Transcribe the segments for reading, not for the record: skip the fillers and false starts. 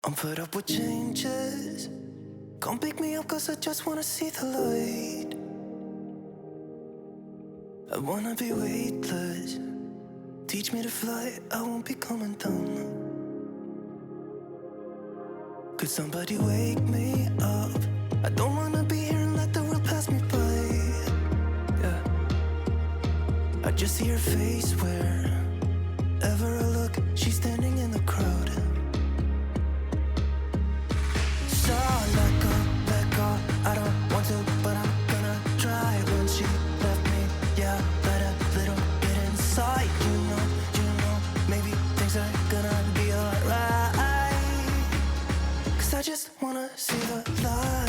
I'm fed up with changes. Come pick me up cause I just wanna see the light. I wanna be weightless. Teach me to fly, I won't be coming down. Could somebody wake me up? I don't wanna be here and let the world pass me by. Yeah, I just see her face wherever I look. She's standing in the crowd. So let go, I don't want to, but I'm gonna try. When she left me, yeah, let a little bit inside. You know, maybe things are gonna be alright. Cause I just wanna see the light.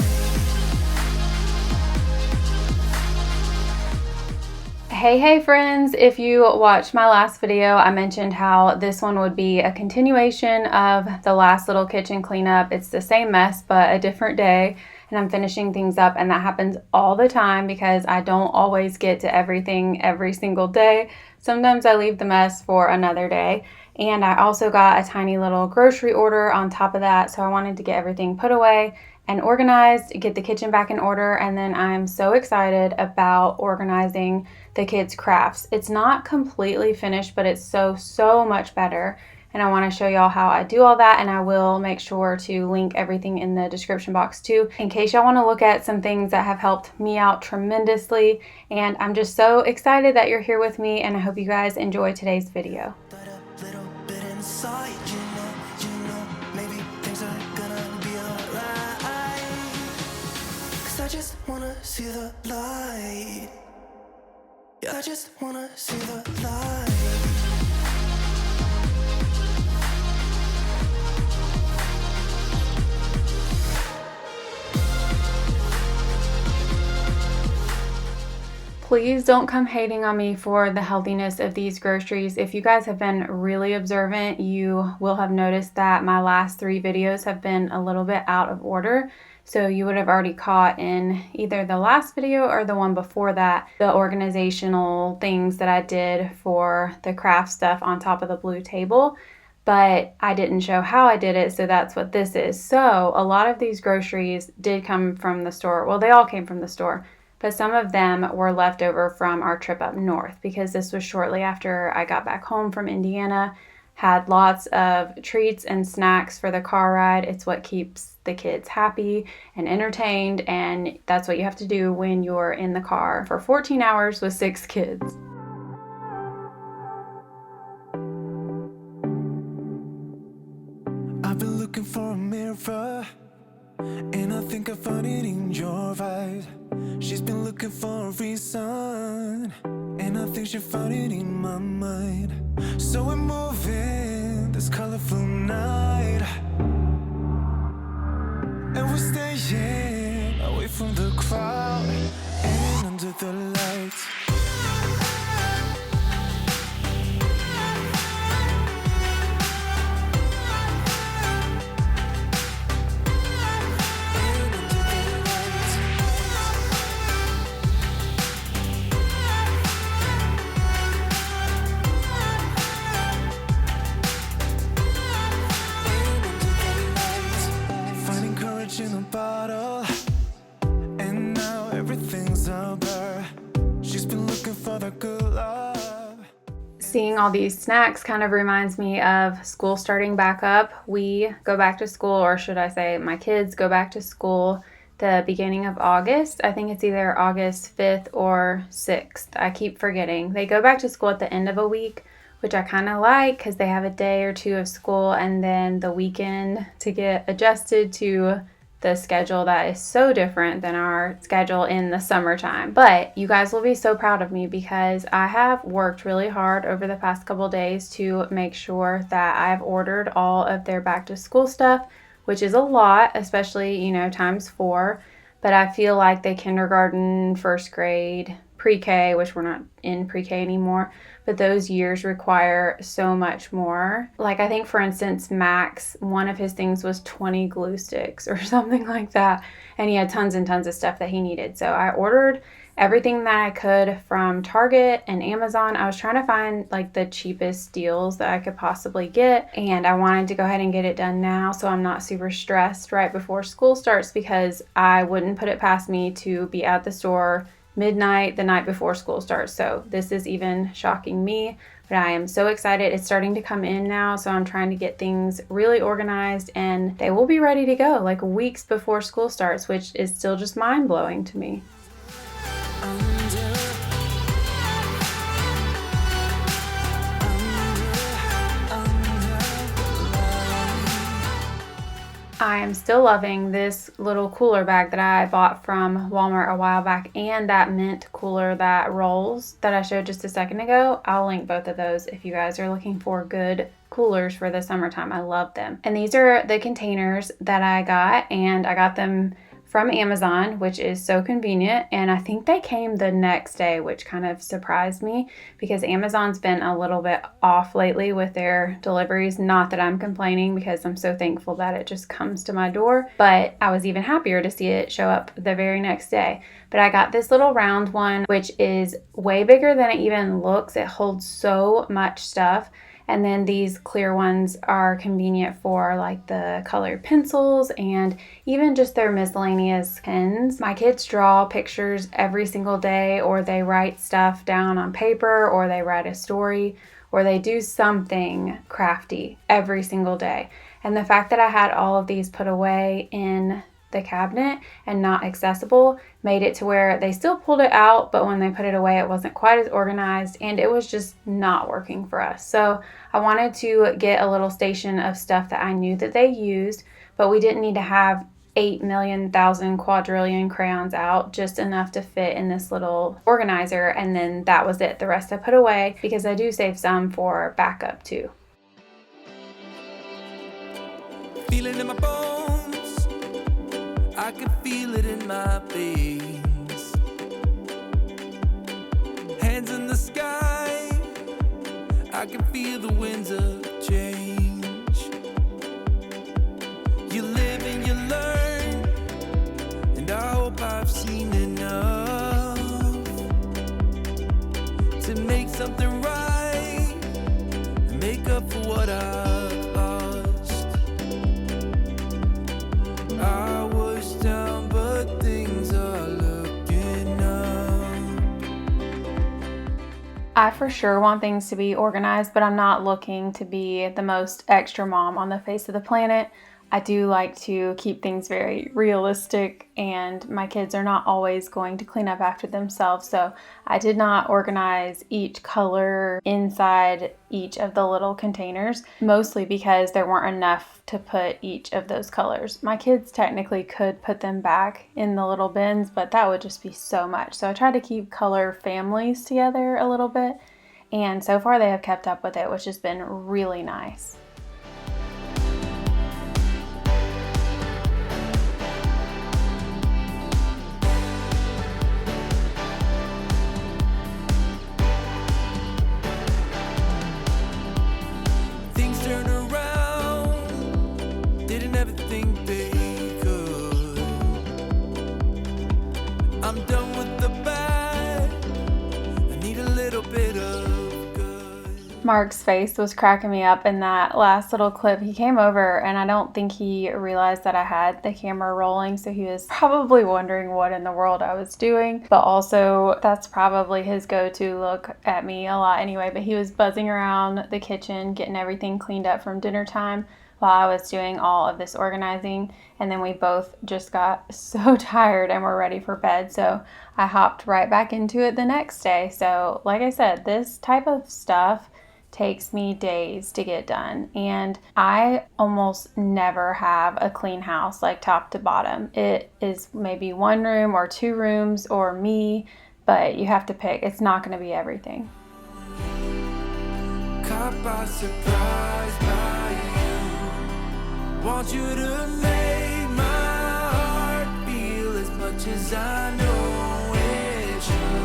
Hey friends, if you watched my last video, I mentioned how this one would be a continuation of the last little kitchen cleanup. It's the same mess, but a different day, and I'm finishing things up, and that happens all the time because I don't always get to everything every single day. Sometimes I leave the mess for another day, and I also got a tiny little grocery order on top of that, so I wanted to get everything put away and organized, get the kitchen back in order, and then I'm so excited about organizing the kids' crafts. It's not completely finished, but it's so much better, and I want to show y'all how I do all that, and I will make sure to link everything in the description box too, in case y'all want to look at some things that have helped me out tremendously. And I'm just so excited that you're here with me, and I hope you guys enjoy today's video. I just wanna see the light. Yeah, I just wanna see the light. Please don't come hating on me for the healthiness of these groceries. If you guys have been really observant, you will have noticed that my last 3 videos have been a little bit out of order. So you would have already caught in either the last video or the one before that, the organizational things that I did for the craft stuff on top of the blue table. But I didn't show how I did it, so that's what this is. So a lot of these groceries did come from the store. Well, they all came from the store, but some of them were left over from our trip up north because this was shortly after I got back home from Indiana. Had lots of treats and snacks for the car ride. It's what keeps the kids happy and entertained, and that's what you have to do when you're in the car for 14 hours with 6 kids. I've been looking for a mirror, and I think I found it in your eyes. She's been looking for a reason, and I think she found it in my mind. So we're moving this colorful night, and we're staying away from the crowd and under the lights. In a bottle, and now everything's a blur. She's been looking for the good love. Seeing all these snacks kind of reminds me of school starting back up. We go back to school, or should I say my kids go back to school the beginning of August. I think it's either August 5th or 6th. I keep forgetting. They go back to school at the end of a week, which I kind of like because they have a day or two of school and then the weekend to get adjusted to the schedule that is so different than our schedule in the summertime. But you guys will be so proud of me because I have worked really hard over the past couple days to make sure that I've ordered all of their back to school stuff, which is a lot, especially, times 4. But I feel like the kindergarten, first grade, pre-K, which we're not in pre-K anymore, but those years require so much more. Like, I think, for instance, Max, one of his things was 20 glue sticks or something like that, and he had tons and tons of stuff that he needed. So I ordered everything that I could from Target and Amazon. I was trying to find like the cheapest deals that I could possibly get, and I wanted to go ahead and get it done now so I'm not super stressed right before school starts, because I wouldn't put it past me to be at the store midnight the night before school starts. So this is even shocking me, but I am so excited. It's starting to come in now, so I'm trying to get things really organized, and they will be ready to go like weeks before school starts, which is still just mind-blowing to me. I am still loving this little cooler bag that I bought from Walmart a while back, and that mint cooler that rolls that I showed just a second ago. I'll link both of those if you guys are looking for good coolers for the summertime. I love them. And these are the containers that I got, and I got them from Amazon, which is so convenient, and I think they came the next day, which kind of surprised me because Amazon's been a little bit off lately with their deliveries. Not that I'm complaining, because I'm so thankful that it just comes to my door, but I was even happier to see it show up the very next day. But I got this little round one, which is way bigger than it even looks. It holds so much stuff. And then these clear ones are convenient for like the colored pencils and even just their miscellaneous pens. My kids draw pictures every single day, or they write stuff down on paper, or they write a story, or they do something crafty every single day. And the fact that I had all of these put away in the cabinet and not accessible made it to where they still pulled it out, but when they put it away it wasn't quite as organized, and it was just not working for us. So I wanted to get a little station of stuff that I knew that they used, but we didn't need to have 8,000,000 quadrillion crayons out, just enough to fit in this little organizer, and then that was it. The rest I put away because I do save some for backup too. Feeling in my bones, I could feel it in my veins. Hands in the sky, I can feel the winds of change. You live and you learn, and I hope I've seen enough to make something right and make up for what I've lost. I was down, but things are looking up. I for sure want things to be organized, but I'm not looking to be the most extra mom on the face of the planet. I do like to keep things very realistic, and my kids are not always going to clean up after themselves, so I did not organize each color inside each of the little containers, mostly because there weren't enough to put each of those colors. My kids technically could put them back in the little bins, but that would just be so much. So I tried to keep color families together a little bit, and so far they have kept up with it, which has been really nice. I'm done with the bad. I need a little bit of good. Mark's face was cracking me up in that last little clip. He came over, and I don't think he realized that I had the camera rolling, so he was probably wondering what in the world I was doing. But also, that's probably his go-to look at me a lot anyway. But he was buzzing around the kitchen, getting everything cleaned up from dinner time while I was doing all of this organizing, and then we both just got so tired and were ready for bed, so I hopped right back into it the next day. So like I said, this type of stuff takes me days to get done, and I almost never have a clean house, like top to bottom. It is maybe one room or two rooms or me, but you have to pick. It's not going to be everything. Caught by surprise by you. Want you to make my heart feel as much as I know it should.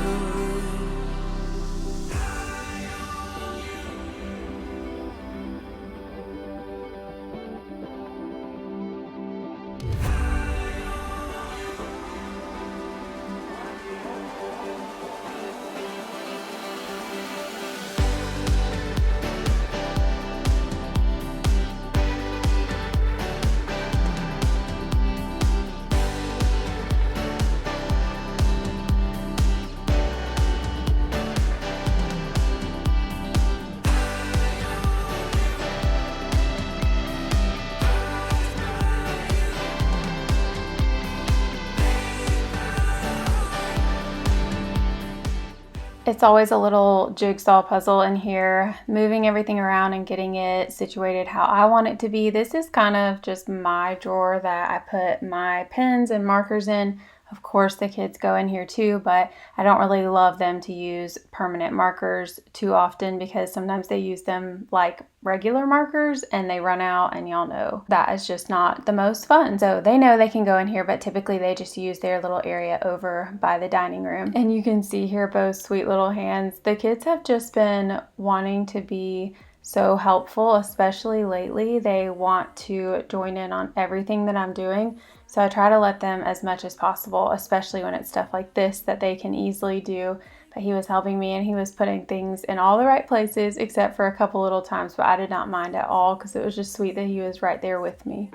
It's always a little jigsaw puzzle in here, moving everything around and getting it situated how I want it to be. This is kind of just my drawer that I put my pens and markers in. Of course, the kids go in here too, but I don't really love them to use permanent markers too often because sometimes they use them like regular markers and they run out, and y'all know that is just not the most fun. So they know they can go in here, but typically they just use their little area over by the dining room. And you can see here both sweet little hands. The kids have just been wanting to be so helpful, especially lately. They want to join in on everything that I'm doing. So I try to let them as much as possible, especially when it's stuff like this that they can easily do. But he was helping me and he was putting things in all the right places except for a couple little times, but I did not mind at all because it was just sweet that he was right there with me.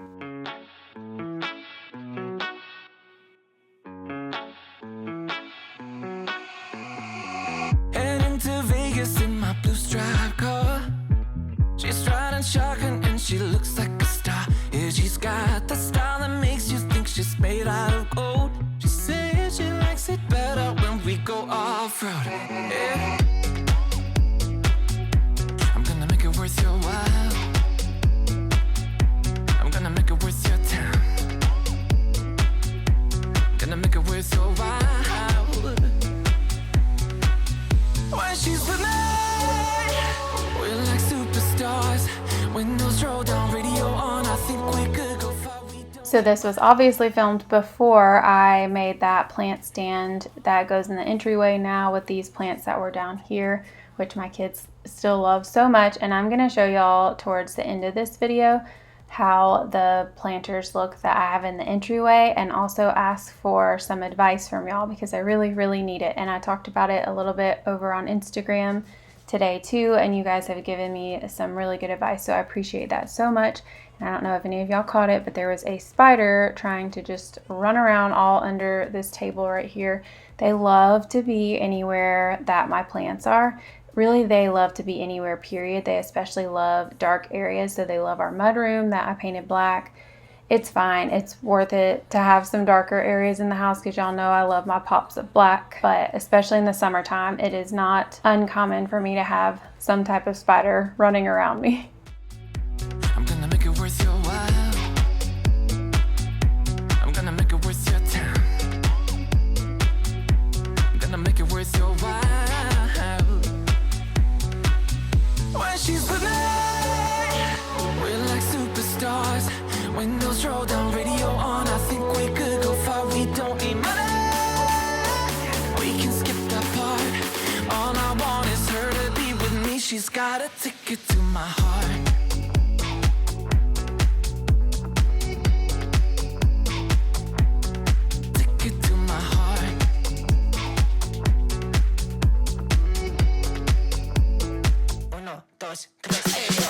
Heading to Vegas in my blue striped car. She's riding shotgun and she looks like a star. Yeah, she's got the style that makes you think she's made out of gold. She says she likes it better when we go off-road. Yeah. I'm gonna make it worth your while. I'm gonna make it worth your time. Gonna make it worth your while. When she's with me, we're like superstars. Windows roll down, radio on. I think we could go far. So this was obviously filmed before I made that plant stand that goes in the entryway now with these plants that were down here, which my kids still love so much. And I'm going to show y'all towards the end of this video how the planters look that I have in the entryway, and also ask for some advice from y'all because I really, really need it. And I talked about it a little bit over on Instagram today too, and you guys have given me some really good advice, so I appreciate that so much. And I don't know if any of y'all caught it, but there was a spider trying to just run around all under this table right here. They love to be anywhere that my plants are. Really, they love to be anywhere, period. They especially love dark areas, so they love our mudroom that I painted black. It's fine. It's worth it to have some darker areas in the house because y'all know I love my pops of black. But especially in the summertime, it is not uncommon for me to have some type of spider running around me. I'm gonna make it worth your while. I'm gonna make it worth your time. I'm gonna make it worth your while. When she's with me, we're like superstars. Windows roll down, radio on. I think we could go far. We don't need money. We can skip that part. All I want is her to be with me. She's got a ticket to my heart. Ticket to my heart. Uno, dos, tres, yo.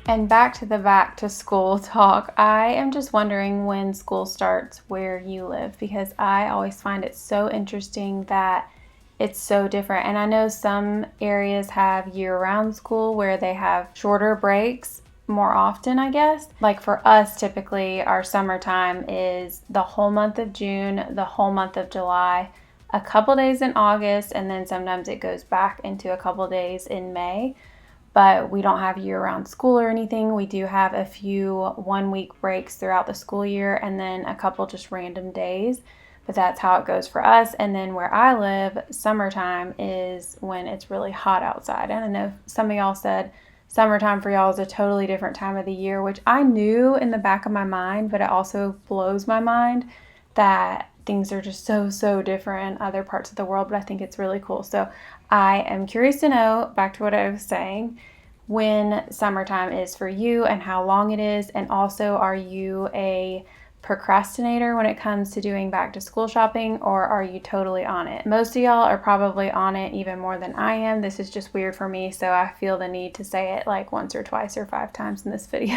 And back to the back to school talk. I am just wondering when school starts where you live, because I always find it so interesting that it's so different. And I know some areas have year-round school where they have shorter breaks more often, I guess. Like for us, typically our summertime is the whole month of June, the whole month of July, a couple days in August, and then sometimes it goes back into a couple days in May. But we don't have year-round school or anything. We do have a few one-week breaks throughout the school year and then a couple just random days. But that's how it goes for us. And then where I live, summertime is when it's really hot outside. And I know some of y'all said summertime for y'all is a totally different time of the year, which I knew in the back of my mind, but it also blows my mind that things are just so different in other parts of the world. But I think it's really cool. So I am curious to know, back to what I was saying, when summertime is for you and how long it is. And also, are you a procrastinator when it comes to doing back to school shopping, or are you totally on it? Most of y'all are probably on it even more than I am. This is just weird for me, so I feel the need to say it like once or twice or 5 times in this video.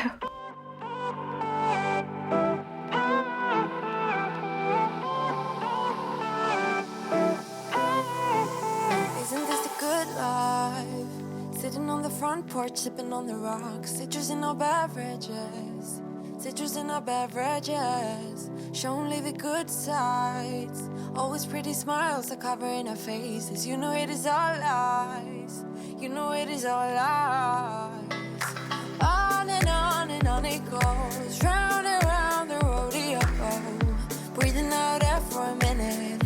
Sitting on the front porch, sipping on the rocks, citrus in our beverages. Citrus in our beverages, show 'em live the good sides. Always pretty smiles are covering our faces. You know it is all lies. You know it is all lies. And on it goes, round and round the rodeo. Breathing out air for a minute,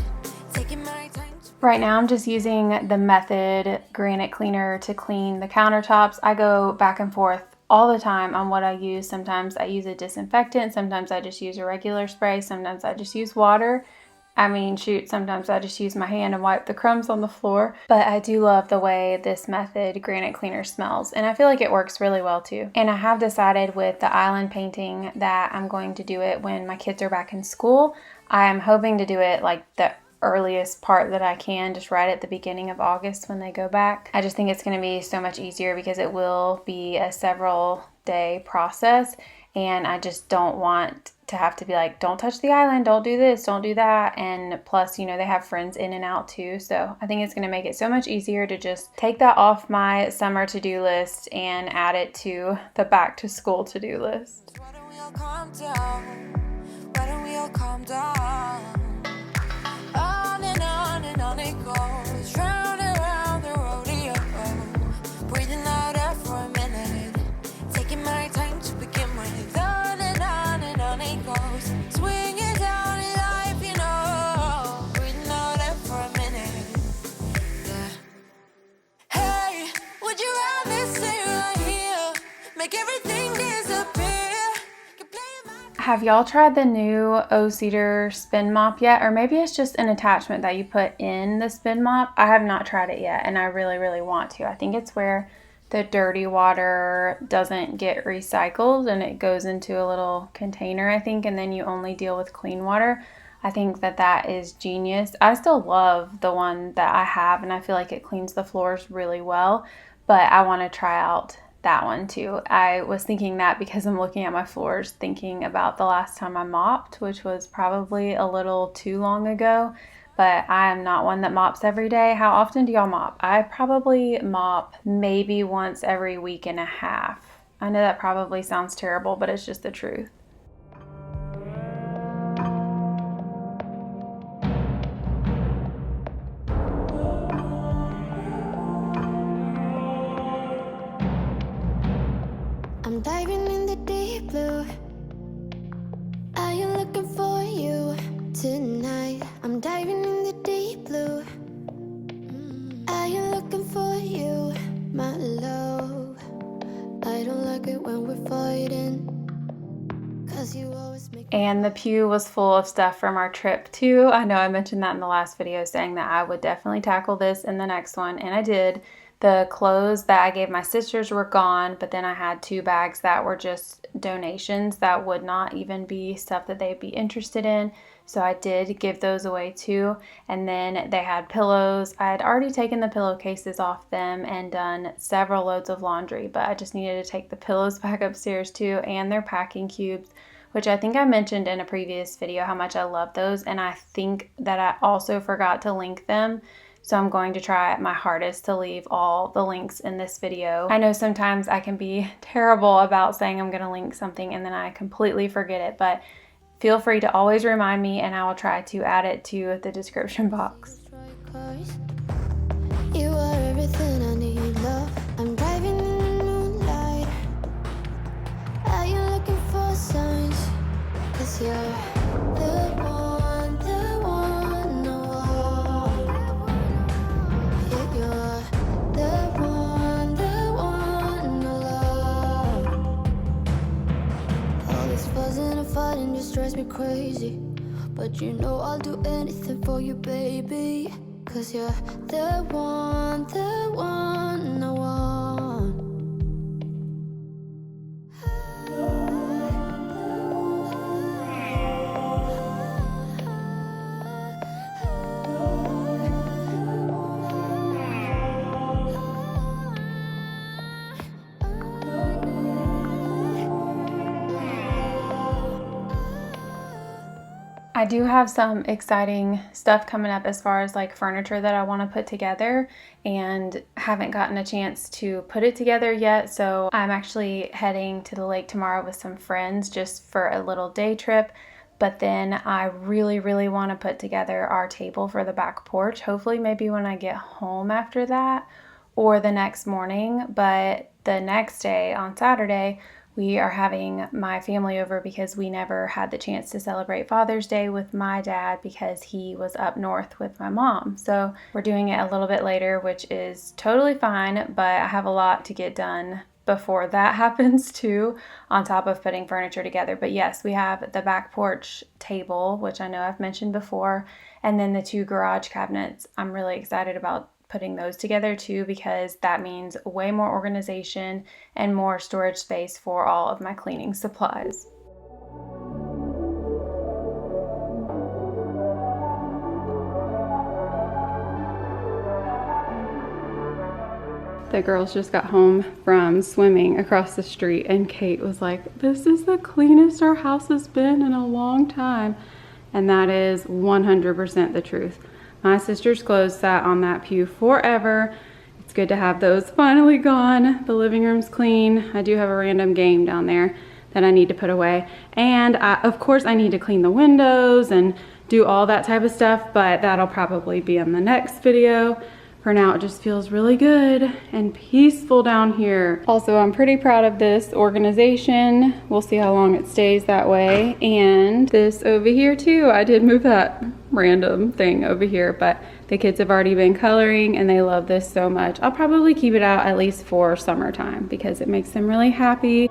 taking my time. Right now I'm just using the Method granite cleaner to clean the countertops. I go back and forth all the time on what I use. Sometimes I use a disinfectant, sometimes I just use a regular spray, sometimes I just use water. I mean, shoot, sometimes I just use my hand and wipe the crumbs on the floor. But I do love the way this Method granite cleaner smells, and I feel like it works really well too. And I have decided with the island painting that I'm going to do it when my kids are back in school. I am hoping to do it like the earliest part that I can, just right at the beginning of August when they go back. I just think it's going to be so much easier because it will be a several day process, and I just don't want to have to be like, don't touch the island, don't do this, don't do that. And plus, you know, they have friends in and out too, so I think it's going to make it so much easier to just take that off my summer to-do list and add it to the back to school to-do list. Why don't we all calm down? Why don't we all calm down? And on it goes, round and round the rodeo. Breathing out air for a minute, taking my time to begin with. On it goes, swinging down in life, you know. Breathing out air for a minute, yeah. Hey, would you rather stay right here, make everything disappear? Have y'all tried the new O-Cedar spin mop yet? Or maybe it's just an attachment that you put in the spin mop. I have not tried it yet, and I really, really want to. I think it's where the dirty water doesn't get recycled and it goes into a little container, I think, and then you only deal with clean water. I think that that is genius. I still love the one that I have, and I feel like it cleans the floors really well, but I want to try out that one too. I was thinking that because I'm looking at my floors thinking about the last time I mopped, which was probably a little too long ago, but I am not one that mops every day. How often do y'all mop? I probably mop maybe once every week and a half. I know that probably sounds terrible, but it's just the truth. I'm diving in the deep blue. I am looking for you tonight. I'm diving in the deep blue. I am looking for you, my love. I don't like it when we're fighting, 'cause you always make. And the pew was full of stuff from our trip too. I know I mentioned that in the last video, saying that I would definitely tackle this in the next one, and I did. The clothes that I gave my sisters were gone, but then I had 2 bags that were just donations that would not even be stuff that they'd be interested in. So I did give those away too. And then they had pillows. I had already taken the pillowcases off them and done several loads of laundry, but I just needed to take the pillows back upstairs too, and their packing cubes, which I think I mentioned in a previous video how much I love those. And I think that I also forgot to link them. So I'm going to try my hardest to leave all the links in this video. I know sometimes I can be terrible about saying I'm going to link something and then I completely forget it, but feel free to always remind me and I will try to add it to the description box. You are everything I need, love. I'm driving in the moonlight. Are you looking for signs? 'Cause you're the one, no one. Yeah, you're the one, no love. All this fussing and fighting just drives me crazy, but you know I'll do anything for you, baby. 'Cause you're the one I want. I do have some exciting stuff coming up as far as like furniture that I want to put together and haven't gotten a chance to put it together yet. So I'm actually heading to the lake tomorrow with some friends just for a little day trip. But then I really, really want to put together our table for the back porch. Hopefully maybe when I get home after that or the next morning. But the next day on Saturday, we are having my family over because we never had the chance to celebrate Father's Day with my dad because he was up north with my mom. So we're doing it a little bit later, which is totally fine, but I have a lot to get done before that happens too, on top of putting furniture together. But yes, we have the back porch table, which I know I've mentioned before, and then the 2 garage cabinets. I'm really excited about putting those together too, because that means way more organization and more storage space for all of my cleaning supplies. The girls just got home from swimming across the street and Kate was like, "This is the cleanest our house has been in a long time." And that is 100% the truth. My sister's clothes sat on that pew forever. It's good to have those finally gone. The living room's clean. I do have a random game down there that I need to put away. And of course I need to clean the windows and do all that type of stuff, but that'll probably be in the next video. For now, it just feels really good and peaceful down here. Also, I'm pretty proud of this organization. We'll see how long it stays that way. And this over here too, I did move that random thing over here, but the kids have already been coloring and they love this so much. I'll probably keep it out at least for summertime because it makes them really happy.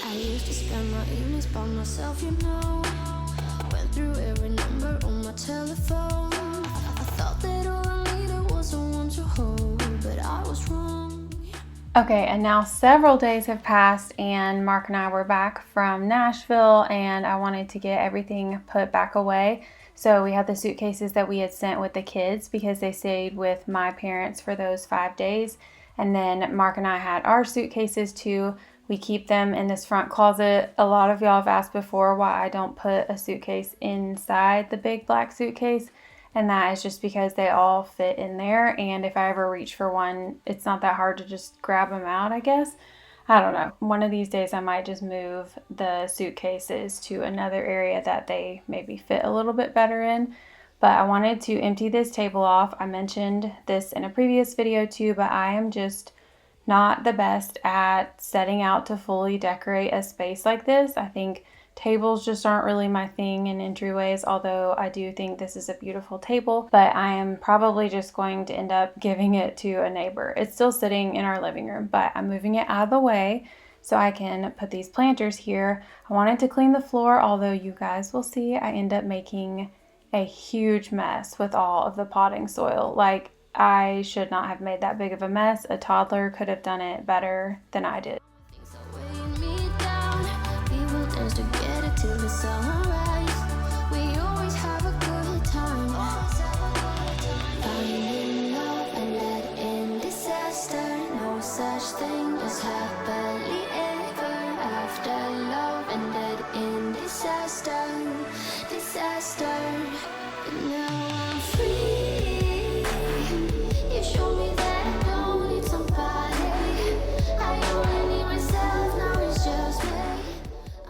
I used to spend my evenings by myself, you know. Went through every number on my telephone. I thought that all I needed was someone to hold, but I was wrong. Okay, and now several days have passed and Mark and I were back from Nashville and I wanted to get everything put back away. So we had the suitcases that we had sent with the kids because they stayed with my parents for those 5 days. And then Mark and I had our suitcases too. We keep them in this front closet. A lot of y'all have asked before why I don't put a suitcase inside the big black suitcase. And that is just because they all fit in there. And if I ever reach for one, it's not that hard to just grab them out, I guess. I don't know. One of these days I might just move the suitcases to another area that they maybe fit a little bit better in. But I wanted to empty this table off. I mentioned this in a previous video too, but I am just not the best at setting out to fully decorate a space like this. I think tables just aren't really my thing in entryways, although I do think this is a beautiful table, but I am probably just going to end up giving it to a neighbor. It's still sitting in our living room, but I'm moving it out of the way so I can put these planters here. I wanted to clean the floor, although you guys will see I end up making a huge mess with all of the potting soil. Like, I should not have made that big of a mess. A toddler could have done it better than I did. Things are weighing me down. We will dance together till the sunrise. We always have a good time. Finding love and let in disaster. No such thing as happily ever after. Love and let in disaster. But now I'm free. You show me that I don't need somebody. I only need myself, now it's just me.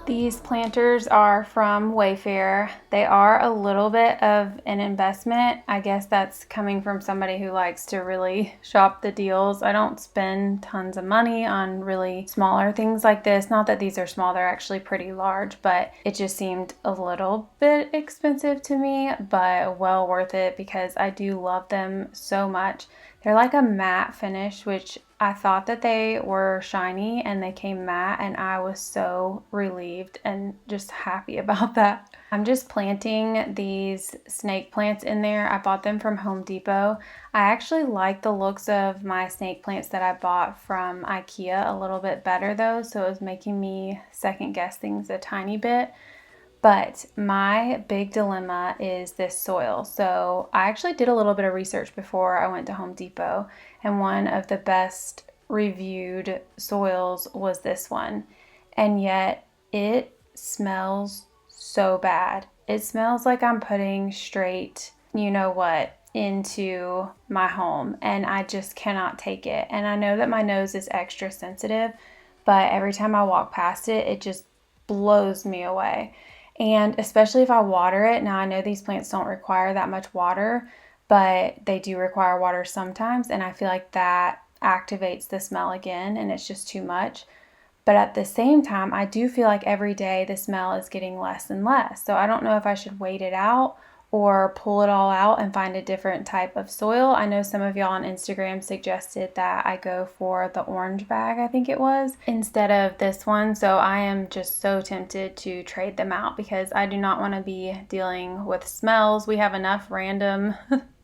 These planters are from Wayfair. They are a little bit of an investment. I guess that's coming from somebody who likes to really shop the deals. I don't spend tons of money on really smaller things like this. Not that these are small, they're actually pretty large, but it just seemed a little bit expensive to me, but well worth it because I do love them so much. They're like a matte finish, which I thought that they were shiny and they came matte, and I was so relieved and just happy about that. I'm just planting these snake plants in there. I bought them from Home Depot. I actually like the looks of my snake plants that I bought from IKEA a little bit better though, so it was making me second guess things a tiny bit. But my big dilemma is this soil. So I actually did a little bit of research before I went to Home Depot, and one of the best reviewed soils was this one. And yet it smells so bad. It smells like I'm putting straight, you know what, into my home, and I just cannot take it. And I know that my nose is extra sensitive, but every time I walk past it, it just blows me away. And especially if I water it. Now I know these plants don't require that much water, but they do require water sometimes, and I feel like that activates the smell again, and it's just too much. But at the same time, I do feel like every day the smell is getting less and less. So I don't know if I should wait it out or pull it all out and find a different type of soil. I know some of y'all on Instagram suggested that I go for the orange bag, I think it was, instead of this one. So I am just so tempted to trade them out because I do not want to be dealing with smells. We have enough random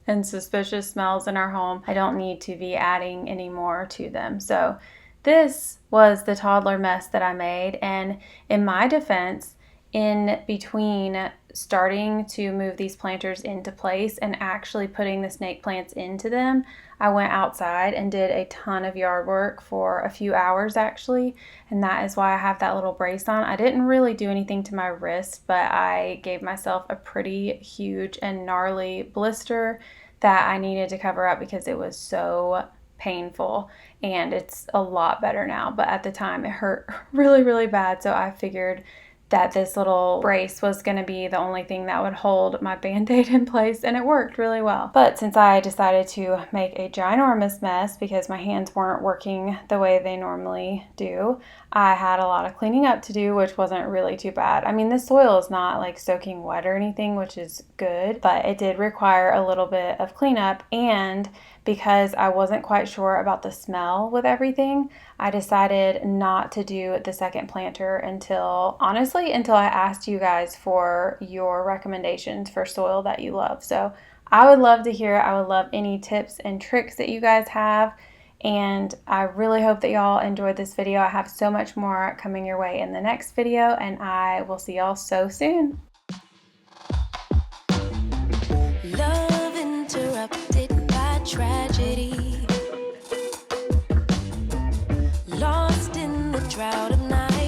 and suspicious smells in our home. I don't need to be adding any more to them. So this was the toddler mess that I made. And in my defense, in between starting to move these planters into place and actually putting the snake plants into them, I went outside and did a ton of yard work for a few hours actually, and that is why I have that little brace on. I didn't really do anything to my wrist, but I gave myself a pretty huge and gnarly blister that I needed to cover up because it was so painful, and it's a lot better now, but at the time it hurt really, really bad. So I figured that this little brace was going to be the only thing that would hold my band-aid in place, and it worked really well. But since I decided to make a ginormous mess because my hands weren't working the way they normally do, I had a lot of cleaning up to do, which wasn't really too bad. I mean, this soil is not like soaking wet or anything, which is good, but it did require a little bit of cleanup. And because I wasn't quite sure about the smell with everything, I decided not to do the second planter until I asked you guys for your recommendations for soil that you love. So I would love to hear it. I would love any tips and tricks that you guys have. And I really hope that y'all enjoyed this video. I have so much more coming your way in the next video, and I will see y'all so soon.